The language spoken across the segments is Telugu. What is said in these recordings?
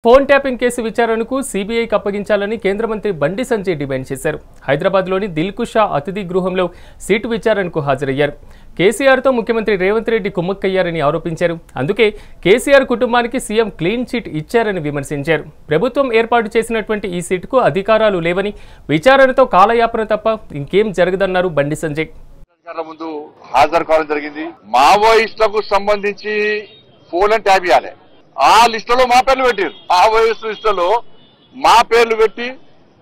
ఫోన్ ట్యాపింగ్ కేసు విచారణకు సీబీఐకి అప్పగించాలని కేంద్ర మంత్రి బండి సంజయ్ డిమాండ్ చేశారు. హైదరాబాద్లోని దిల్కుషా అతిథి గృహంలో సీటు విచారణకు హాజరయ్యారు. కేసీఆర్తో ముఖ్యమంత్రి రేవంత్ రెడ్డి కుమ్మక్కయ్యారని ఆరోపించారు. అందుకే కేసీఆర్ కుటుంబానికి సీఎం క్లీన్ చిట్ ఇచ్చారని విమర్శించారు. ప్రభుత్వం ఏర్పాటు చేసినటువంటి ఈ సీటుకు అధికారాలు లేవని, విచారణతో కాలయాపన తప్ప ఇంకేం జరగదన్నారు బండి సంజయ్. ముందు హాజరు కావడం జరిగింది. మావోయిస్టులకు సంబంధించి ఫోన్ ట్యాప్ చేయాలి. ఆ లిస్టులో మా పేర్లు పెట్టారు. మావోయిస్టు లిస్టులో మా పేర్లు పెట్టి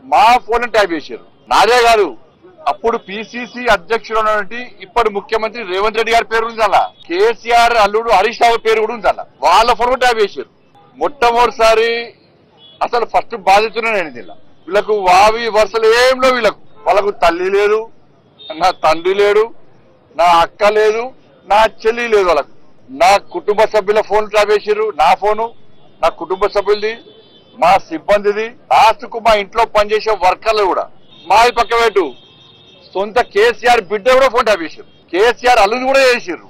మా ఫోన్ ట్యాప్ చేశారు. నాదే కాదు, అప్పుడు పిసిసి అధ్యక్షుడు ఉన్నటువంటి ఇప్పటి ముఖ్యమంత్రి రేవంత్ రెడ్డి గారి పేరు ఉండాల, కేసీఆర్ అల్లుడు హరీష్ రావు పేరు కూడా ఉండాల. వాళ్ళ ఫోన్ ట్యాప్ చేశారు. మొట్టమొదటిసారి అసలు ఫస్ట్ బాధితున్నా నేను దీనిలో. వీళ్ళకు వావి వరుసలు ఏం లేవు. వాళ్ళకు తల్లి లేదు, నా తండ్రి లేడు, నా అక్క లేదు, నా చెల్లి లేదు. వాళ్ళకు నా కుటుంబ సభ్యుల ఫోన్ ట్యాప్ చేసారు. నా ఫోను, నా కుటుంబ సభ్యులది, మా సిబ్బందిది, లాస్ట్ కు మా ఇంట్లో పనిచేసే వర్కర్లు కూడా. మా పక్క పెట్టు సొంత కేసీఆర్ బిడ్డ కూడా ఫోన్ ట్యాప్ చేశారు. కేసీఆర్ అల్లుని కూడా చేసారు.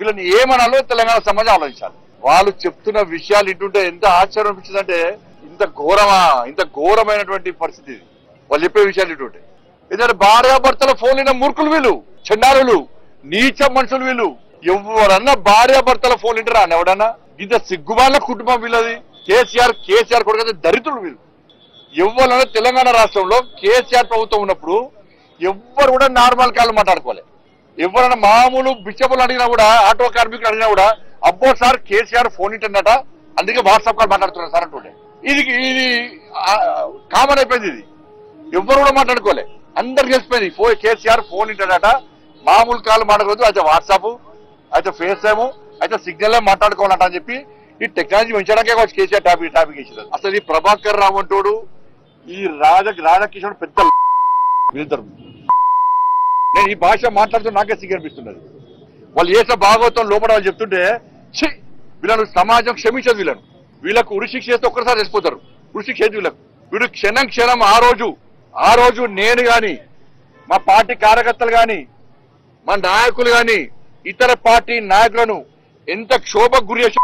వీళ్ళని ఏమనాలో తెలంగాణ సమాజం ఆలోచించాలి. వాళ్ళు చెప్తున్న విషయాలు ఇంటుంటే ఎంత ఆశ్చర్యం అనిపించిందంటే, ఇంత ఘోరమైనటువంటి పరిస్థితి ఇది. వాళ్ళు చెప్పే విషయాలు ఇంటుంటే. ఎందుకంటే భార్యాభర్తల ఫోన్లు మూర్ఖులు వీళ్ళు, చండారులు, నీచ మనుషులు వీళ్ళు. ఎవరన్నా భార్యాభర్తల ఫోన్ ఇంటరా అని ఎవడన్నా? ఇంత సిగ్గుమాల కుటుంబం వీళ్ళది. కేసీఆర్ కొడుకు దరిద్రులు వీళ్ళు. ఎవరన్నా తెలంగాణ రాష్ట్రంలో కేసీఆర్ ప్రభుత్వం ఉన్నప్పుడు ఎవ్వరు కూడా నార్మల్ కాళ్ళు మాట్లాడుకోవాలి. ఎవరన్నా మామూలు బిచ్చపులు అడిగినా కూడా, ఆటో కార్మికులు అడిగినా కూడా, అబ్బో సార్ కేసీఆర్ ఫోన్ ఇంటన్నట, అందుకే వాట్సాప్ కాల్ మాట్లాడుతున్నారు సార్ అంటుండే. ఇది కామన్ అయిపోయింది. ఇది ఎవ్వరు కూడా మాట్లాడుకోలే, అందరికి తెలిసిపోయింది. కేసీఆర్ ఫోన్ ఇంటన్నట, మామూలు కాళ్ళు మాట్లాడకూడదు, అయితే వాట్సాప్, అయితే ఫేస్ టైము, అయితే సిగ్నల్ మాట్లాడుకోవాలంట అని చెప్పి ఈ టెక్నాలజీ పెంచడానికే వచ్చి కేసీఆర్ టాపిక్ చేసేది. అసలు ఈ ప్రభాకర్ రావు అంటోడు, ఈ రాధాకిషోర్ పెద్ద వీళ్ళిద్దరు. నేను ఈ భాష మాట్లాడుతూ నాకే సిగ్గు అనిపిస్తున్నది. వాళ్ళు చేసే భాగవతం లోపల వాళ్ళు చెప్తుంటే వీళ్ళను సమాజం క్షమించదు. వీళ్ళకు ఉరిశిక్ష చేస్తే ఒక్కసారి చచ్చిపోతారు. ఉరిశిక్ష చేసి వీళ్ళు క్షణం ఆ రోజు నేను గాని, మా పార్టీ కార్యకర్తలు గాని, మా నాయకులు గాని, ఇతర పార్టీ నాయకులను ఎంత క్షోభకు గురి చేసి